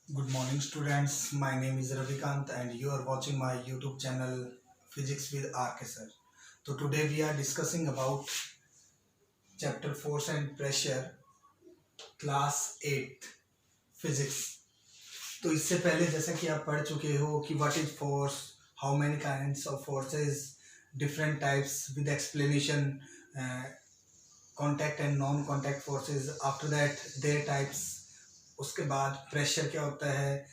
Good morning, students. My name is Ravikant, and you are watching my YouTube channel Physics with RK Sir. So today we are discussing about chapter Force and Pressure, class 8 Physics. तो इससे पहले जैसा कि आप पढ़ चुके हो कि what is force, how many kinds of forces, different types with explanation, contact and non contact forces, after that there types, उसके बाद प्रेशर क्या होता है,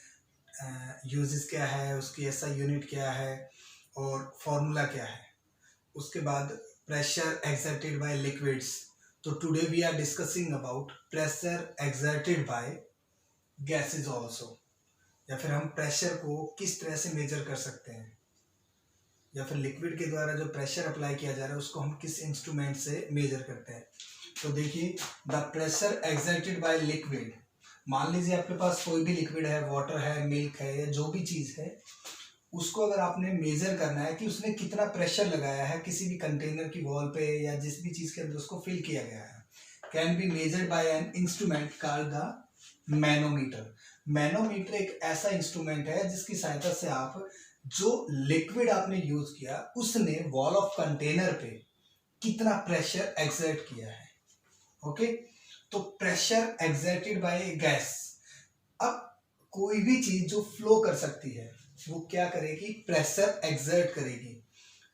यूजेस क्या है, उसकी ऐसा यूनिट क्या है और फॉर्मूला क्या है। उसके बाद प्रेशर एक्सर्टेड बाय लिक्विड्स। तो today we are discussing about pressure exerted by gases also, या फिर हम प्रेशर को किस तरह से मेजर कर सकते हैं, या फिर लिक्विड के द्वारा जो प्रेशर अप्लाई किया जा रहा है उसको हम किस इंस्ट्रूमेंट से मेजर करते हैं। तो देखिए, the pressure exerted by liquid, मान लीजिए आपके पास कोई भी लिक्विड है, वाटर है, मिल्क है, या जो भी चीज़ है, उसको अगर आपने मेजर करना है कि उसने कितना प्रेशर लगाया है किसी भी कंटेनर की वॉल पे या जिस भी चीज़ के अंदर उसको फिल किया गया है, can be measured by an instrument called the manometer. Manometer एक ऐसा इंस्ट्रूमेंट है जिसकी सहायता से आप जो लिक्विड आपने यूज किया उसने वॉल ऑफ कंटेनर पे कितना प्रेशर एक्सर्ट किया है। ओके, तो प्रेशर एक्सर्टेड बाय गैस। अब कोई भी चीज जो फ्लो कर सकती है वो क्या करेगी, प्रेशर एक्सर्ट करेगी।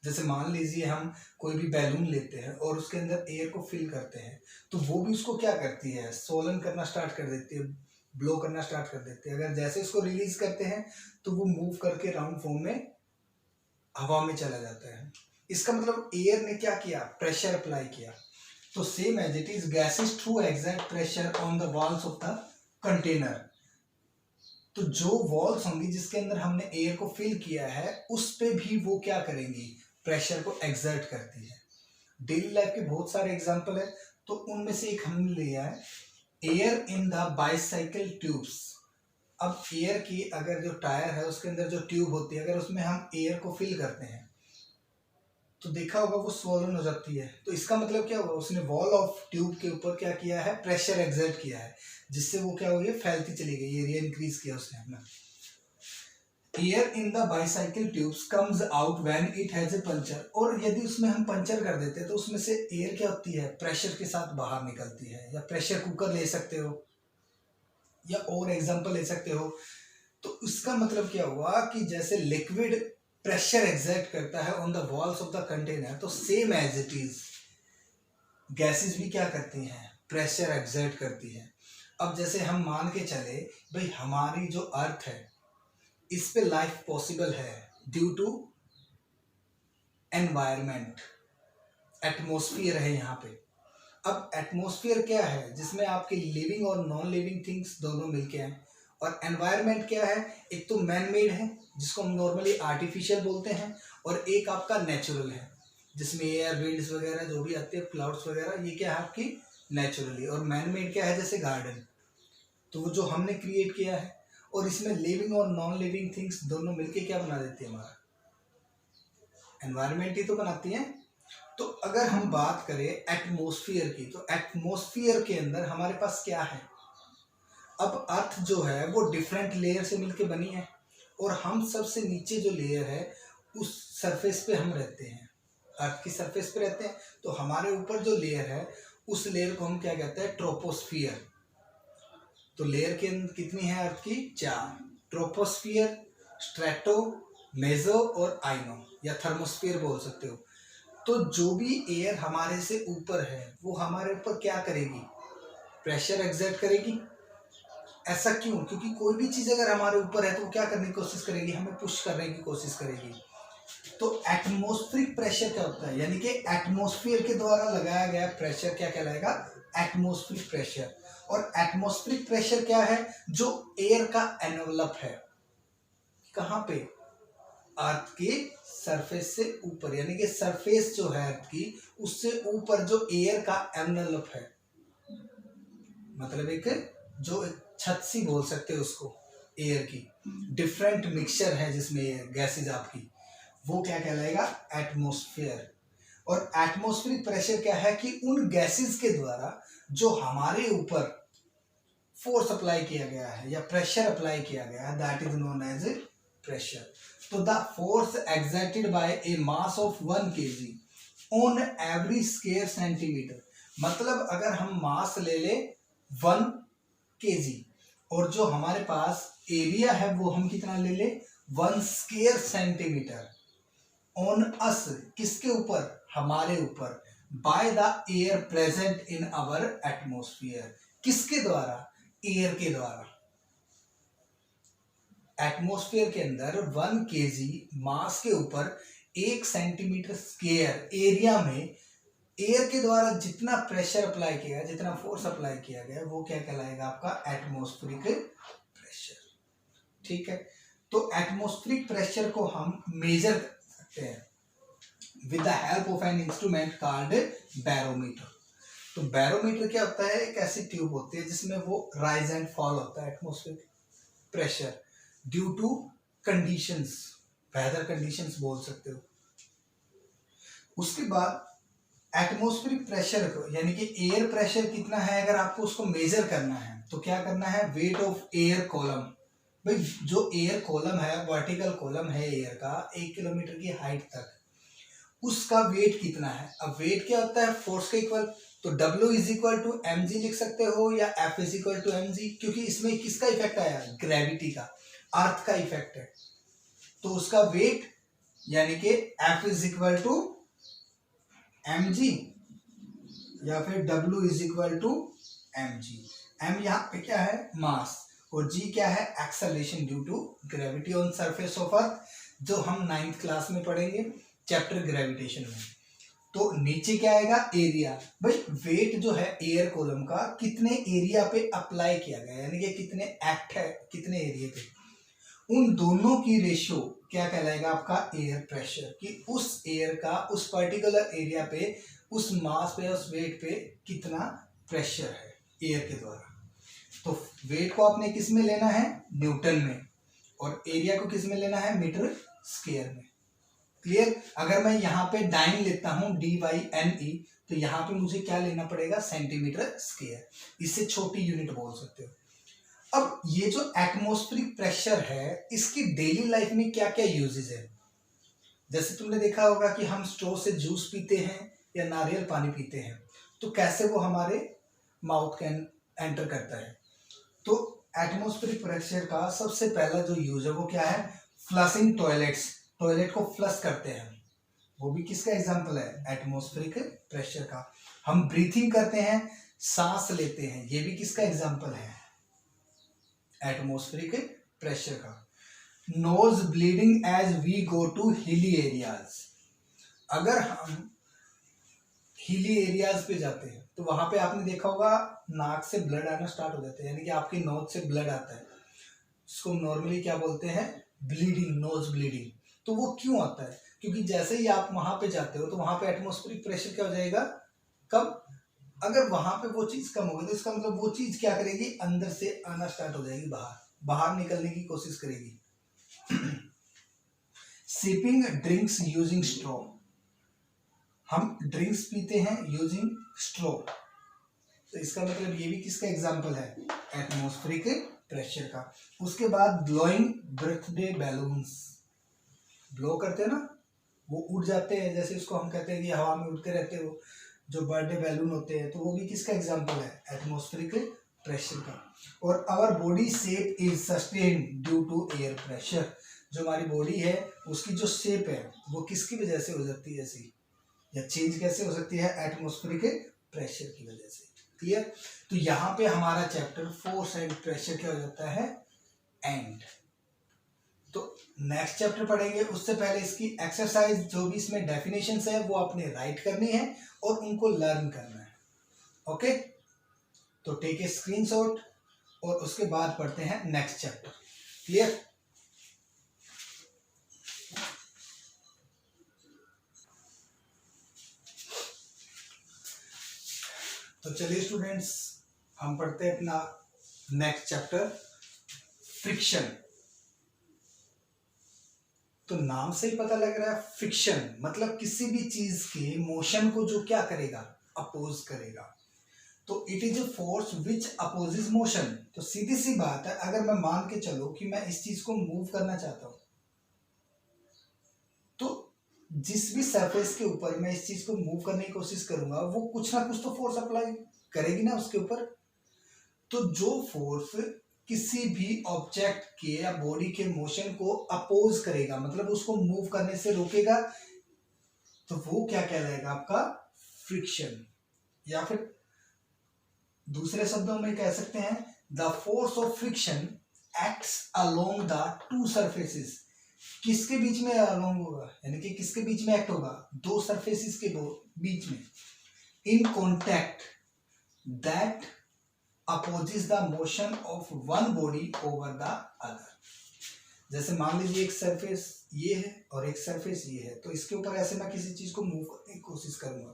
जैसे मान लीजिए हम कोई भी बैलून लेते हैं और उसके अंदर एयर को फिल करते हैं, तो वो भी उसको क्या करती है, सोलन करना स्टार्ट कर देती है, ब्लो करना स्टार्ट कर देती है। अगर जैसे इसको रिलीज करते हैं तो वो मूव करके राउंड फॉर्म में हवा में चला जाता है। इसका मतलब एयर ने क्या किया, प्रेशर अप्लाई किया। तो same as it is gases through exact pressure on the walls of the container. तो जो वॉल्स होंगी जिसके अंदर हमने एयर को फिल किया है उस पे भी वो क्या करेंगी, प्रेशर को एक्सर्ट करती है। डेली लाइफ के बहुत सारे एग्जांपल है, तो उनमें से एक हमने लिया है air in the bicycle tubes. अब एयर की अगर जो टायर है उसके अंदर जो ट्यूब होती है, अगर उसमें हम एयर को फिल करते हैं तो देखा होगा वो स्वोलन हो जाती है। तो इसका मतलब क्या होगा, उसने वॉल ऑफ ट्यूब के ऊपर क्या किया है, प्रेशर एक्सर्ट किया है, जिससे वो क्या हुई है, फैलती चली गई, एरिया इंक्रीज किया उसने अपना। Air in the bicycle tubes comes out when it has a puncture. और यदि उसमें हम पंचर कर देते हैं तो उसमें से एयर क्या होती है, प्रेशर के साथ बाहर निकलती है। या प्रेशर कुकर ले सकते हो, या और एग्जांपल ले सकते हो। तो इसका मतलब क्या हुआ कि जैसे लिक्विड प्रेशर एक्सर्ट करता है on the walls of the container, तो same as it is gases भी क्या करती हैं, प्रेशर एक्सर्ट करती हैं। अब जैसे हम मान के चले भाई हमारी जो अर्थ है इस पे लाइफ पॉसिबल है ड्यू टू एनवायरमेंट, एटमॉस्फेयर है यहाँ पे। अब एटमॉस्फेयर क्या है, जिसमें आपके लिविंग और नॉन लिविंग थिंग्स दोनों मिलके हैं। और एनवायरनमेंट क्या है, एक तो मैन मेड है जिसको हम नॉर्मली आर्टिफिशियल बोलते हैं, और एक आपका नेचुरल है जिसमें एयर, विंड्स वगैरह जो भी आते हैं, क्लाउड्स वगैरह, ये क्या है आपकी नेचुरली। और मैन मेड क्या है, जैसे गार्डन, तो वो जो हमने क्रिएट किया है। और इसमें लिविंग और नॉन लिविंग थिंग्स दोनों मिलके क्या बना देती है, हमारा एनवायरनमेंट ही तो बनाती हैं। तो अगर हम बात करें एटमॉस्फेयर की, तो एटमॉस्फेयर के अंदर हमारे पास क्या है, अब अर्थ जो है वो डिफरेंट लेयर से मिलके बनी है, और हम सबसे नीचे जो लेयर है उस सरफेस पे हम रहते हैं, अर्थ की सरफेस पे रहते हैं। तो हमारे ऊपर जो लेयर है उस लेयर को हम क्या कहते हैं, ट्रोपोस्फियर। तो लेयर के कितनी है अर्थ की, 4, ट्रोपोस्फियर, स्ट्रेटो, मेजो और आइनो, या थर्मोस्फियर बोल सकते हो। तो जो भी एयर हमारे से ऊपर है वो हमारे ऊपर क्या करेगी, प्रेशर एक्सर्ट करेगी। ऐसा क्यों, क्योंकि कोई भी चीज अगर हमारे ऊपर है तो वो क्या करने की कोशिश करेगी, हमें पुश करने की कोशिश करेगी। तो एटमॉस्फेरिक प्रेशर क्या होता है, यानी कि एटमॉस्फेयर के द्वारा लगाया गया प्रेशर क्या कहलाएगा, एटमॉस्फेरिक प्रेशर। और एटमॉस्फेरिक प्रेशर क्या है, जो एयर का एनवलप है, कहाँ पे, अर्थ की सरफेस से ऊपर, यानी कि सरफेस जो है अर्थ की उससे ऊपर जो एयर का एनवलप है, मतलब एक जो छत सी बोल सकते हो उसको, एयर की डिफरेंट मिक्सचर है जिसमें गैसेज आपकी, वो क्या कहलाएगा, एटमॉस्फेयर। और एटमॉस्फेरिक प्रेशर क्या है कि उन गैसेज के द्वारा जो हमारे ऊपर फोर्स अप्लाई किया गया है या प्रेशर अप्लाई किया गया है, that is known as a pressure. तो the force exerted by a mass of 1 kg on every square centimetre, मतलब अगर हम मास ले ले 1 kg और जो हमारे पास एरिया है वो हम कितना ले ले 1 स्क्वायर सेंटीमीटर ऑन अस, किसके ऊपर, हमारे ऊपर, by the air present in our atmosphere, किसके द्वारा, एयर के द्वारा। एटमोस्फियर के अंदर 1 kg मास के ऊपर 1 सेंटीमीटर स्क्वायर एरिया में एयर के द्वारा जितना प्रेशर अप्लाई किया गया, जितना फोर्स अप्लाई किया गया, वो क्या कहलाएगा, आपका एटमॉस्फेरिक प्रेशर। ठीक है, तो एटमॉस्फेरिक प्रेशर को हम मेजर कर सकते हैं with the help of an instrument called barometer. तो बैरोमीटर क्या होता है, एक ऐसी ट्यूब होती है जिसमें वो राइज एंड फॉल होता है atmospheric pressure due to conditions, weather conditions बोल सकते हो। उसके बाद एटमॉस्फेरिक प्रेशर को, यानी कि एयर प्रेशर कितना है, अगर आपको उसको मेजर करना है तो क्या करना है, वेट ऑफ एयर कॉलम। भाई जो एयर कॉलम है, वर्टिकल कॉलम है एयर का 1 किलोमीटर की हाइट तक, उसका वेट कितना है। अब वेट क्या होता है, फोर्स के इक्वल, तो W is equal to mg लिख सकते हो या F is equal to mg, क्योंकि इसमें किसका इफेक्ट आया, ग्रेविटी का, अर्थ का इफेक्ट है। तो उसका वेट यानी कि F is equal to mg या फिर W is equal to mg। m यहाँ पे क्या है, मास, और g क्या है, acceleration due to gravity on surface of earth, जो हम 9th क्लास में पढ़ेंगे चैप्टर ग्रेविटेशन में। तो नीचे क्या आएगा, एरिया। भाई वेट जो है एयर कॉलम का कितने एरिया पे अप्लाई किया गया, यानी कि कितने एक्ट है कितने एरिया पे, उन दोनों की रेशियो क्या कहलाएगा, आपका एयर प्रेशर, कि उस एयर का उस पर्टिकुलर एरिया पे, उस मास पे, उस वेट पे कितना प्रेशर है एयर के द्वारा। तो वेट को आपने किस में लेना है, न्यूटन में, और एरिया को किस में लेना है, मीटर स्क्वायर में। क्लियर। अगर मैं यहाँ पे डाइन लेता हूँ dy/ne, तो यहाँ पे मुझे क्या लेना पड़ेगा, सेंटीमीटर स्क्वायर, इससे छोटी यूनिट बोल सकते हो। अब ये जो एटमॉस्फेरिक प्रेशर है, इसकी डेली लाइफ में क्या क्या यूजेस है। जैसे तुमने देखा होगा कि हम स्ट्रॉ से जूस पीते हैं या नारियल पानी पीते हैं, तो कैसे वो हमारे माउथ के एंटर करता है। तो एटमॉस्फेरिक प्रेशर का सबसे पहला जो यूज है वो क्या है, फ्लशिंग टॉयलेट्स, टॉयलेट को फ्लश करते हैं, वो भी किसका एग्जांपल है, एटमॉस्फेरिक प्रेशर का। हम ब्रीथिंग करते हैं, सांस लेते हैं, ये भी किसका एग्जांपल है, एटमॉस्फेरिक प्रेशर का। Nose bleeding as we go to hilly areas, अगर हम हिली एरियाज पे जाते हैं तो वहां पे आपने देखा होगा नाक से ब्लड आना स्टार्ट हो जाता है, यानी कि आपकी नोज से ब्लड आता है, इसको नॉर्मली क्या बोलते हैं, ब्लीडिंग, नोज ब्लीडिंग। तो वो क्यों आता है, क्योंकि जैसे ही आप वहां पे जाते हो तो वहां पे एटमॉस्फेरिक प्रेशर क्या हो जाएगा, कब, अगर वहां पे वो चीज कम होगी तो इसका मतलब वो चीज क्या करेगी, अंदर से आना स्टार्ट हो जाएगी, बाहर बाहर निकलने की कोशिश करेगी। सिपिंग ड्रिंक्स यूजिंग स्ट्रॉ, हम ड्रिंक्स पीते हैं यूजिंग स्ट्रॉ, तो इसका मतलब ये भी किसका एग्जांपल है, एटमॉस्फेरिक प्रेशर का। उसके बाद ब्लोइंग बर्थडे बैलून्स, ब्लो करते हैं ना, वो उड़ जाते हैं, जैसे उसको हम कहते हैं कि हवा में उड़ते रहते हो, जो बर्थडे बैलून होते हैं, तो वो भी किसका एग्जांपल है, एटमॉस्फेरिक प्रेशर का। और our body shape is sustain due to air pressure, जो हमारी बॉडी है उसकी जो शेप है वो किसकी वजह से हो जाती है ऐसी, या चेंज कैसे हो सकती है, एटमॉस्फेरिक प्रेशर की वजह से। क्लियर। तो यहाँ पे हमारा चैप्टर फोर्स एंड प्रेशर क्या हो जाता है, एंड। तो नेक्स्ट चैप्टर पढ़ेंगे, उससे पहले इसकी एक्सरसाइज जो भी इसमें डेफिनेशंस है वो आपने राइट करनी है और उनको लर्न करना है। ओके, तो टेक ए स्क्रीनशॉट और उसके बाद पढ़ते हैं नेक्स्ट चैप्टर। क्लियर। तो चलिए स्टूडेंट्स, हम पढ़ते हैं अपना नेक्स्ट चैप्टर, फ्रिक्शन। तो नाम से ही पता लग रहा है, फ्रिक्शन मतलब किसी भी चीज के मोशन को जो क्या करेगा, अपोज करेगा। तो it is a force which opposes motion. तो सीधी सी बात है, अगर मैं मान के चलो कि मैं इस चीज को मूव करना चाहता हूं, तो जिस भी सरफेस के ऊपर मैं इस चीज को मूव करने की कोशिश करूंगा वो कुछ ना कुछ तो फोर्स अप्लाई करेगी ना उसके ऊपर। तो जो फोर्स किसी भी ऑब्जेक्ट के या बॉडी के मोशन को अपोज करेगा, मतलब उसको मूव करने से रोकेगा, तो वो क्या कहलाएगा? आपका फ्रिक्शन। या फिर दूसरे शब्दों में कह सकते हैं the force of friction acts along the two surfaces. किसके बीच में अलोंग होगा, यानी कि किसके बीच में एक्ट होगा? दो सरफेसेस के बीच में, in contact that opposes the motion of one body over the other. जैसे मान लीजिए एक सरफेस ये है और एक सरफेस ये है, तो इसके ऊपर ऐसे मैं किसी चीज को मूव करने की कोशिश करूंगा,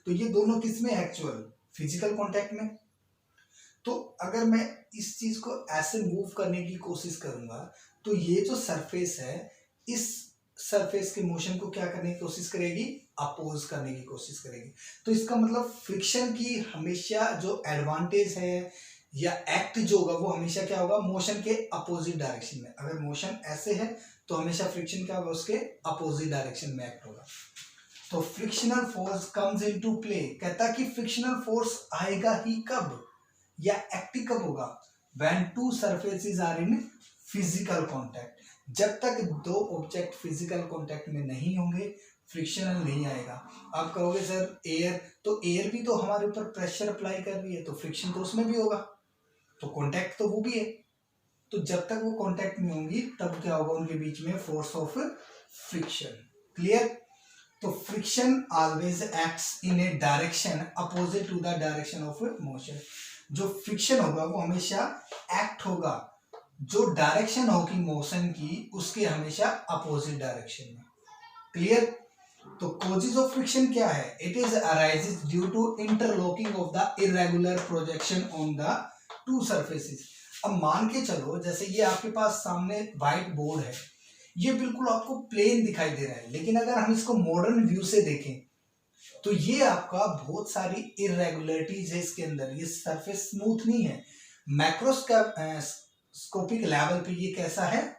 तो ये दोनों किस में? एक्चुअल फिजिकल कांटेक्ट में। तो अगर मैं इस चीज को ऐसे मूव करने की कोशिश करूंगा, तो ये जो सरफेस है इस सरफेस के मोशन को क्या करने की कोशिश करेगी? अपोज करने की कोशिश करेगी। तो इसका मतलब फ्रिक्शन की हमेशा जो एडवांटेज है या एक्ट जो होगा वो हमेशा क्या होगा? मोशन के अपोजिट डायरेक्शन में। अगर मोशन ऐसे है तो हमेशा फ्रिक्शन क्या होगा? उसके अपोजिट डायरेक्शन में एक्ट होगा। तो frictional force comes into play. कहता कि फ्रिक्शनल फोर्स आएगा ही कब या एक्ट कब होगा? When two surfaces are in physical contact. जब तक दो ऑब्जेक्ट फिजिकल कांटेक्ट में नहीं होंगे फ्रिक्शनल नहीं आएगा। आप कहोगे सर एयर, तो एयर भी तो हमारे ऊपर प्रेशर अप्लाई कर रही है, तो फ्रिक्शन तो उसमें भी होगा, तो कांटेक्ट तो वो भी है। तो जब तक वो कांटेक्ट में होंगी तब क्या होगा? उनके बीच में फोर्स ऑफ फ्रिक्शन। क्लियर? तो friction always acts in a direction opposite to the direction of motion. जो फ्रिक्शन होगा वो हमेशा एक्ट होगा, जो डायरेक्शन होगी मोशन की उसके हमेशा अपोजिट डायरेक्शन में। क्लियर? तो कॉजेज ऑफ फ्रिक्शन क्या है? It is arises due to interlocking of the irregular projection on the two surfaces. अब मान के चलो जैसे ये आपके पास सामने व्हाइट बोर्ड है, ये बिल्कुल आपको प्लेन दिखाई दे रहा है, लेकिन अगर हम इसको मॉडर्न व्यू से देखें तो ये आपका बहुत सारी इरेगुलरिटीज है इसके अंदर। ये सरफेस स्मूथ नहीं है। मैक्रोस्कोपिक लेवल पे ये कैसा है?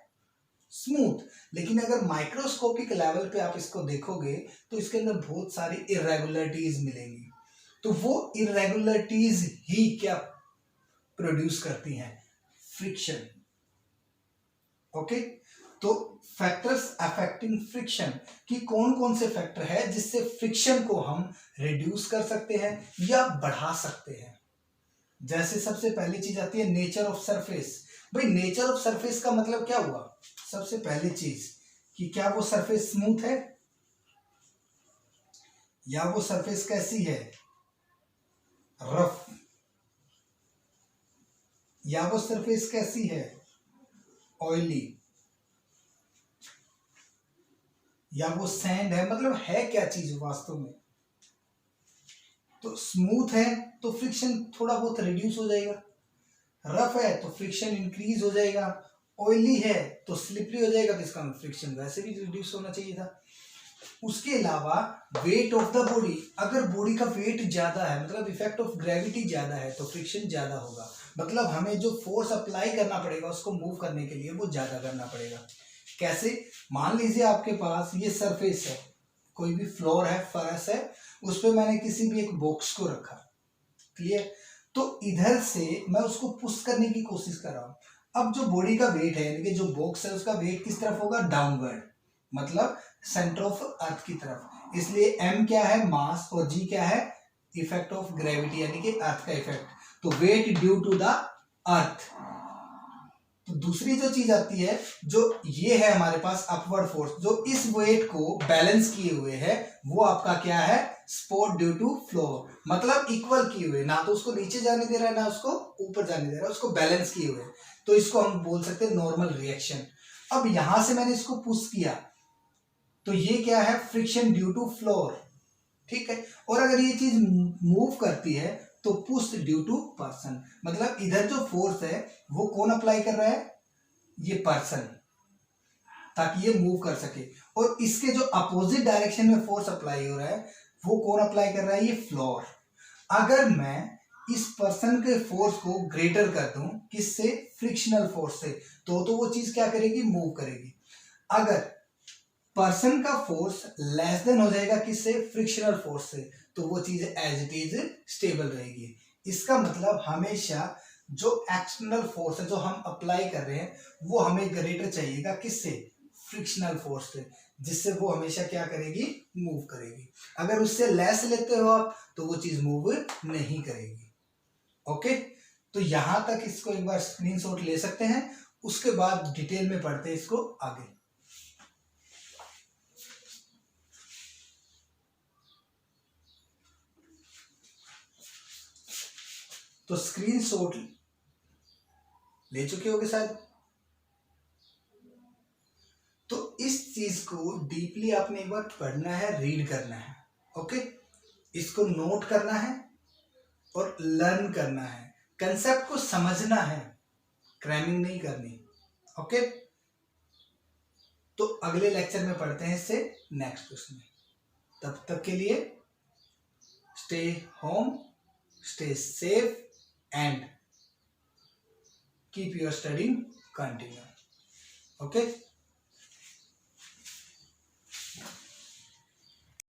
स्मूथ। लेकिन अगर माइक्रोस्कोपिक लेवल पे आप इसको देखोगे तो इसके अंदर बहुत सारी इरेगुलरिटीज मिलेंगी। तो वो इरेगुलरिटीज ही क्या प्रोड्यूस करती हैं? फ्रिक्शन। ओके, तो फैक्टर्स अफेक्टिंग फ्रिक्शन कि कौन कौन से फैक्टर है जिससे फ्रिक्शन को हम रिड्यूस कर सकते हैं या बढ़ा सकते हैं। जैसे सबसे पहली चीज आती है नेचर ऑफ सरफेस। भाई नेचर ऑफ सरफेस का मतलब क्या हुआ? सबसे पहली चीज कि क्या वो सरफेस स्मूथ है या वो सरफेस कैसी है? रफ। या वो सरफेस कैसी है? ऑयली। या वो सैंड है, मतलब है क्या चीज वास्तव में? तो स्मूथ है तो फ्रिक्शन थोड़ा बहुत रिड्यूस हो जाएगा, रफ है तो फ्रिक्शन इंक्रीज हो जाएगा, ऑयली है तो स्लिपरी हो जाएगा, तो इसका फ्रिक्शन वैसे भी रिड्यूस होना चाहिए था। उसके अलावा वेट ऑफ द बॉडी, अगर बॉडी का वेट ज्यादा है मतलब इफेक्ट ऑफ ग्रेविटी ज्यादा है तो फ्रिक्शन ज्यादा होगा, मतलब हमें जो फोर्स अप्लाई करना पड़ेगा उसको मूव करने के लिए वो ज्यादा करना पड़ेगा। कैसे? मान लीजिए आपके पास ये सरफेस है, कोई भी फ्लोर है, फर्श है, उस पर मैंने किसी भी एक बॉक्स को रखा। क्लियर? तो इधर से मैं उसको पुश करने की कोशिश कर रहा हूं। अब जो बॉडी का वेट है यानी कि जो बॉक्स है उसका वेट किस तरफ होगा? डाउनवर्ड, मतलब सेंटर ऑफ अर्थ की तरफ। इसलिए m क्या है? मास, और g क्या है? इफेक्ट ऑफ ग्रेविटी यानी कि अर्थ का इफेक्ट। तो weight due to the earth. तो दूसरी जो चीज आती है, जो ये है हमारे पास अपवर्ड फोर्स, जो इस वेट को बैलेंस किए हुए है, वो आपका क्या है? सपोर्ट ड्यू टू फ्लो, मतलब इक्वल किए हुए, ना तो उसको नीचे जाने दे रहा है ना उसको ऊपर जाने दे रहा है, उसको बैलेंस किए हुए। तो इसको हम बोल सकते हैं नॉर्मल रिएक्शन। अब यहां से मैंने इसको पुश किया तो ये क्या है? Friction due to floor. ठीक है? और अगर ये चीज मूव करती है तो पुश ड्यू टू पर्सन, मतलब इधर जो फोर्स है वो कौन अप्लाई कर रहा है? ये पर्सन, ताकि ये मूव कर सके। और इसके जो अपोजिट डायरेक्शन में फोर्स अप्लाई हो रहा है वो कौन अप्लाई कर रहा है? ये फ्लोर। अगर मैं इस पर्सन के फोर्स को ग्रेटर कर दूं, किससे? फ्रिक्शनल फोर्स से, तो वो चीज क्या करेगी? मूव करेगी। अगर पर्सन का फोर्स लेस देन हो जाएगा किससे? फ्रिक्शनल फोर्स से, तो वो चीज एज इट इज स्टेबल रहेगी। इसका मतलब हमेशा जो एक्सटर्नल फोर्स है जो हम अप्लाई कर रहे हैं वो हमें ग्रेटर चाहिएगा, किससे? फ्रिक्शनल फोर्स से, जिससे वो हमेशा क्या करेगी? मूव करेगी। अगर उससे लेस लेते हो आप तो वो चीज मूव नहीं करेगी। ओके, तो यहां तक इसको एक बार स्क्रीनशॉट ले सकते हैं, उसके बाद डिटेल में पढ़ते हैं इसको आगे। तो स्क्रीनशॉट ले चुके होगे शायद। तो इस चीज को डीपली आपने एक बार पढ़ना है, रीड करना है। ओके, इसको नोट करना है और लर्न करना है, कंसेप्ट को समझना है, क्रैमिंग नहीं करनी। ओके, तो अगले लेक्चर में पढ़ते हैं इससे नेक्स्ट क्वेश्चन में। तब तक के लिए stay home, stay safe and keep your studying continue. Okay.